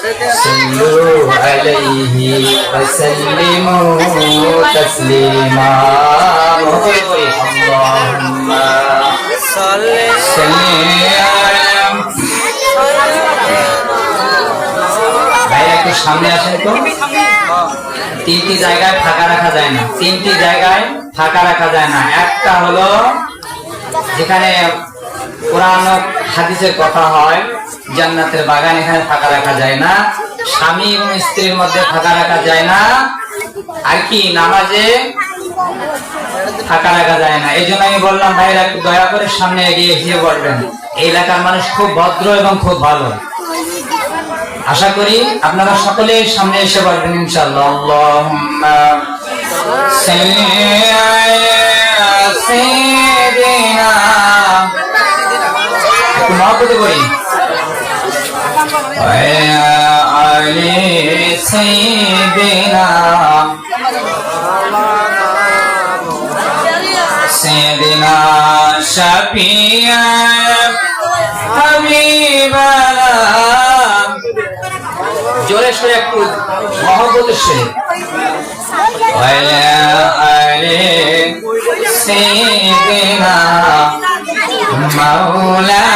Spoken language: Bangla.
صلوا عليه وسلموا تسليما اللهم صل ভাই একটু সামনে আসেন তো। তিনটি জায়গায় ফাঁকা রাখা যায় না, তিনটি জায়গায় ফাঁকা রাখা যায় না। একটা হলো যেখানে কোরআন হাদিসের কথা হয়, জান্নাতের বাগান, এখানে ফাঁকা রাখা যায় না। স্বামী এবং স্ত্রীর মধ্যে ফাঁকা রাখা যায় না। আর কি নামাজে ফাঁকা রাখা যায় না। এই জন্য আমি বললাম ভাইরা একটু দয়া করে সামনে এগিয়ে এসে বলবেন। এই এলাকার মানুষ খুব ভদ্র এবং খুব ভালো। আশা করি আপনারা সকলে সামনে এসে বলবেন ইনশাআল্লাহ। আল্লাহুম্মা সাল্লি আলা সাইয়্যিদিনা, একটু মহব্বত করি, ওয়া আলি সাইয়্যিদিনা সাইয়্যিদিনা শাফিয়া হাবিবানা। জোরে সরে একটু মহব্বতের সঙ্গে, ওয়া আলি সাইয়্যিদিনা মাওলানা